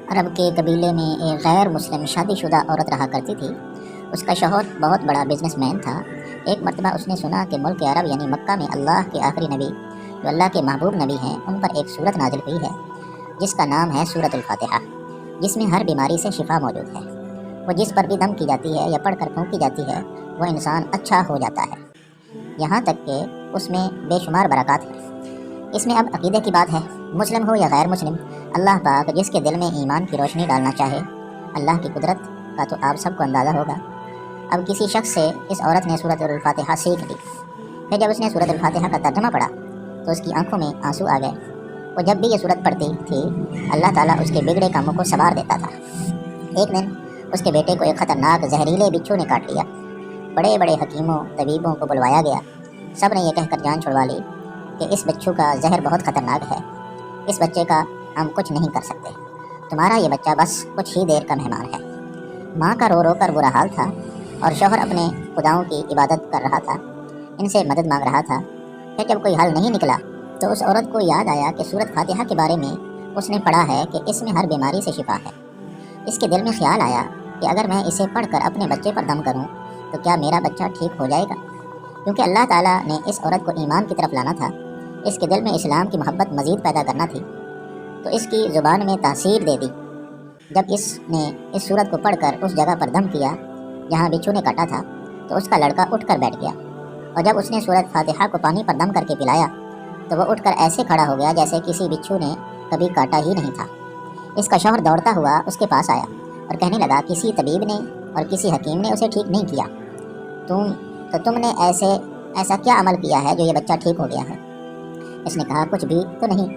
عرب کے قبیلے میں ایک غیر مسلم شادی شدہ عورت رہا کرتی تھی۔ اس کا شوہر بہت بڑا بزنس مین تھا۔ ایک مرتبہ اس نے سنا کہ ملک عرب یعنی مکہ میں اللہ کے آخری نبی جو اللہ کے محبوب نبی ہیں ان پر ایک سورت نازل ہوئی ہے جس کا نام ہے سورت الفاتحہ، جس میں ہر بیماری سے شفا موجود ہے۔ وہ جس پر بھی دم کی جاتی ہے یا پڑھ کر پھونکی جاتی ہے وہ انسان اچھا ہو جاتا ہے، یہاں تک کہ اس میں بے شمار برکات ہیں۔ اس میں اب عقیدے کی بات ہے، مسلم ہو یا غیر مسلم، اللہ پاک جس کے دل میں ایمان کی روشنی ڈالنا چاہے، اللہ کی قدرت کا تو آپ سب کو اندازہ ہوگا۔ اب کسی شخص سے اس عورت نے سورت الفاتحہ سیکھ لی، پھر جب اس نے سورت الفاتحہ کا ترجمہ پڑھا تو اس کی آنکھوں میں آنسو آ گئے۔ وہ جب بھی یہ سورت پڑھتی تھی اللہ تعالیٰ اس کے بگڑے کاموں کو سنوار دیتا تھا۔ ایک دن اس کے بیٹے کو ایک خطرناک زہریلے بچھو نے کاٹ لیا۔ بڑے بڑے حکیموں طبیبوں کو بلوایا گیا، سب نے یہ کہہ کر جان چھڑوا لی کہ اس بچھو کا زہر بہت خطرناک ہے، اس بچے کا ہم کچھ نہیں کر سکتے، تمہارا یہ بچہ بس کچھ ہی دیر کا مہمان ہے۔ ماں کا رو رو کر برا حال تھا اور شوہر اپنے خداؤں کی عبادت کر رہا تھا، ان سے مدد مانگ رہا تھا۔ پھر جب کوئی حل نہیں نکلا تو اس عورت کو یاد آیا کہ سورت فاتحہ کے بارے میں اس نے پڑھا ہے کہ اس میں ہر بیماری سے شفا ہے۔ اس کے دل میں خیال آیا کہ اگر میں اسے پڑھ کر اپنے بچے پر دم کروں تو کیا میرا بچہ ٹھیک ہو جائے گا؟ کیونکہ اللہ تعالیٰ نے اس عورت کو ایمان کی طرف لانا تھا، اس کے دل میں اسلام کی محبت مزید پیدا کرنا تھی، تو اس کی زبان میں تاثیر دے دی۔ جب اس نے اس سورت کو پڑھ کر اس جگہ پر دم کیا جہاں بچھو نے کاٹا تھا تو اس کا لڑکا اٹھ کر بیٹھ گیا، اور جب اس نے سورت فاتحہ کو پانی پر دم کر کے پلایا تو وہ اٹھ کر ایسے کھڑا ہو گیا جیسے کسی بچھو نے کبھی کاٹا ہی نہیں تھا۔ اس کا شوہر دوڑتا ہوا اس کے پاس آیا اور کہنے لگا کسی طبیب نے اور کسی حکیم نے اسے ٹھیک نہیں کیا، تم نے ایسا کیا عمل کیا ہے جو یہ بچہ ٹھیک ہو گیا ہے؟ اس نے کہا کچھ بھی تو نہیں،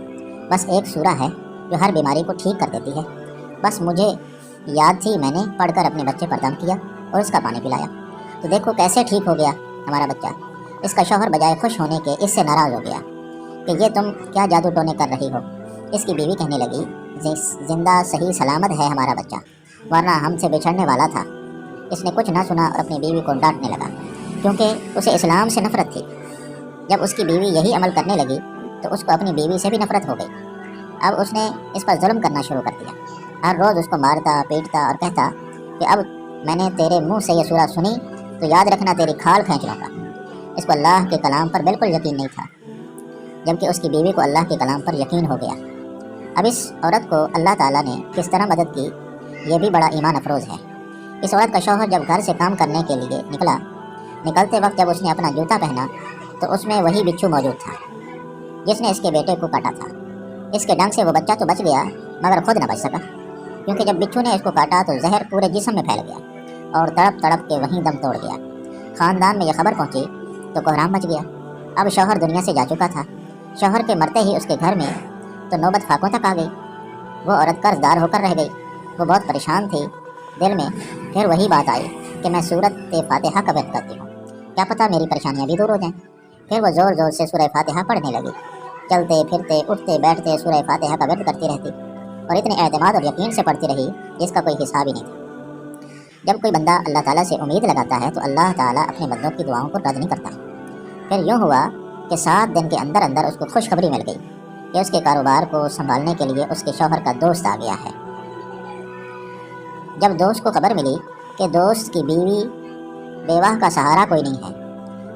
بس ایک سورہ ہے جو ہر بیماری کو ٹھیک کر دیتی ہے، بس مجھے یاد تھی، میں نے پڑھ کر اپنے بچے پر دم کیا اور اس کا پانی پلایا، تو دیکھو کیسے ٹھیک ہو گیا ہمارا بچہ۔ اس کا شوہر بجائے خوش ہونے کے اس سے ناراض ہو گیا کہ یہ تم کیا جادو ٹونے کر رہی ہو۔ اس کی بیوی کہنے لگی زندہ صحیح سلامت ہے ہمارا بچہ، ورنہ ہم سے بچھڑنے والا تھا۔ اس نے کچھ نہ سنا اور اپنی بیوی کو ڈانٹنے لگا کیونکہ اسے اسلام سے نفرت تھی۔ جب اس کی بیوی یہی عمل کرنے لگی تو اس کو اپنی بیوی سے بھی نفرت ہو گئی۔ اب اس نے اس پر ظلم کرنا شروع کر دیا، ہر روز اس کو مارتا پیٹتا اور کہتا کہ اب میں نے تیرے منہ سے یہ سورہ سنی تو یاد رکھنا تیری کھال کھینچ لوں گا۔ اس کو اللہ کے کلام پر بالکل یقین نہیں تھا، جبکہ اس کی بیوی کو اللہ کے کلام پر یقین ہو گیا۔ اب اس عورت کو اللہ تعالیٰ نے کس طرح مدد کی یہ بھی بڑا ایمان افروز ہے۔ اس عورت کا شوہر جب گھر سے کام کرنے کے لیے نکلتے وقت جب اس نے اپنا جوتا پہنا تو اس میں وہی بچھو موجود تھا جس نے اس کے بیٹے کو کاٹا تھا۔ اس کے ڈنگ سے وہ بچہ تو بچ گیا مگر خود نہ بچ سکا، کیونکہ جب بچھو نے اس کو کاٹا تو زہر پورے جسم میں پھیل گیا اور تڑپ تڑپ کے وہیں دم توڑ گیا۔ خاندان میں یہ خبر پہنچی تو کوہرام مچ گیا۔ اب شوہر دنیا سے جا چکا تھا۔ شوہر کے مرتے ہی اس کے گھر میں تو نوبت فاقوں تک آ گئی۔ وہ عورت قرض دار ہو کر رہ گئی، وہ بہت پریشان تھی دل میں۔ پھر وہی بات آئی کہ میں سورت فاتحہ کا ورد کرتی ہوں، کیا پتہ میری پریشانیاں بھی دور ہو جائیں۔ پھر وہ زور زور سے سورہ فاتحہ پڑھنے لگی، چلتے پھرتے اٹھتے بیٹھتے سورہ فاتحہ کا ورد کرتی رہتی اور اتنے اعتماد اور یقین سے پڑھتی رہی جس کا کوئی حساب ہی نہیں تھا۔ جب کوئی بندہ اللہ تعالیٰ سے امید لگاتا ہے تو اللہ تعالیٰ اپنے بندوں کی دعاؤں کو رد نہیں کرتا۔ پھر یوں ہوا کہ 7 دن کے اندر اندر اس کو خوشخبری مل گئی کہ اس کے کاروبار کو سنبھالنے کے لیے اس کے شوہر کا دوست آ گیا ہے۔ جب دوست کو خبر ملی کہ دوست کی بیوہ کا سہارا کوئی نہیں ہے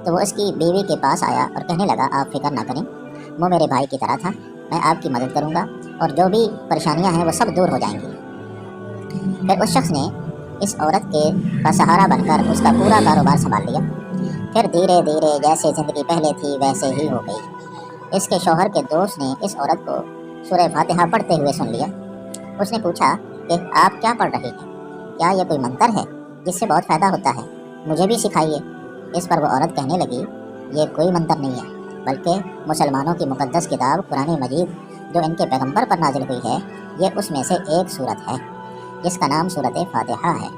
تو وہ اس کی بیوی کے پاس آیا اور کہنے لگا آپ فکر نہ کریں، وہ میرے بھائی کی طرح تھا، میں آپ کی مدد کروں گا اور جو بھی پریشانیاں ہیں وہ سب دور ہو جائیں گی۔ پھر اس شخص نے اس عورت کا سہارا بن کر اس کا پورا کاروبار سنبھال لیا۔ پھر دھیرے دھیرے جیسے زندگی پہلے تھی ویسے ہی ہو گئی۔ اس کے شوہر کے دوست نے اس عورت کو سورہ فاتحہ پڑھتے ہوئے سن لیا۔ اس نے پوچھا کہ آپ کیا پڑھ رہی ہیں؟ کیا یہ کوئی منتر ہے جس سے بہت فائدہ ہوتا ہے؟ مجھے بھی سکھائیے۔ اس پر وہ عورت کہنے لگی یہ کوئی منتر نہیں ہے بلکہ مسلمانوں کی مقدس کتاب قرآن مجید جو ان کے پیغمبر پر نازل ہوئی ہے، یہ اس میں سے ایک سورت ہے جس کا نام سورت فاتحہ ہے۔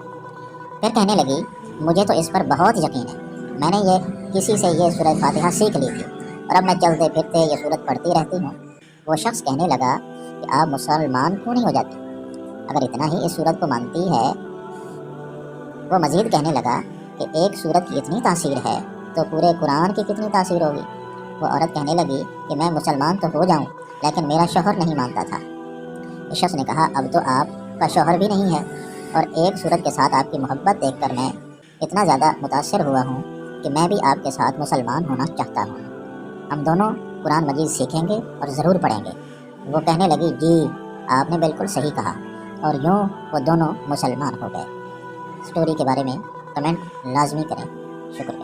پھر کہنے لگی مجھے تو اس پر بہت یقین ہے، میں نے کسی سے یہ سورہ فاتحہ سیکھ لی تھی اور اب میں چلتے پھرتے یہ سورت پڑھتی رہتی ہوں۔ وہ شخص کہنے لگا کہ آپ مسلمان کیوں نہیں ہو جاتے اگر اتنا ہی اس سورت کو مانتی ہے؟ وہ مزید کہنے لگا کہ ایک سورت کی اتنی تاثیر ہے تو پورے قرآن کی کتنی تاثیر ہوگی۔ وہ عورت کہنے لگی کہ میں مسلمان تو ہو جاؤں لیکن میرا شوہر نہیں مانتا تھا۔ اس شخص نے کہا اب تو آپ کا شوہر بھی نہیں ہے، اور ایک صورت کے ساتھ آپ کی محبت دیکھ کر میں اتنا زیادہ متاثر ہوا ہوں کہ میں بھی آپ کے ساتھ مسلمان ہونا چاہتا ہوں۔ ہم دونوں قرآن مجید سیکھیں گے اور ضرور پڑھیں گے۔ وہ کہنے لگی جی آپ نے بالکل صحیح کہا، اور یوں وہ دونوں مسلمان ہو گئے۔ سٹوری کے بارے میں کمنٹ لازمی کریں۔ شکریہ۔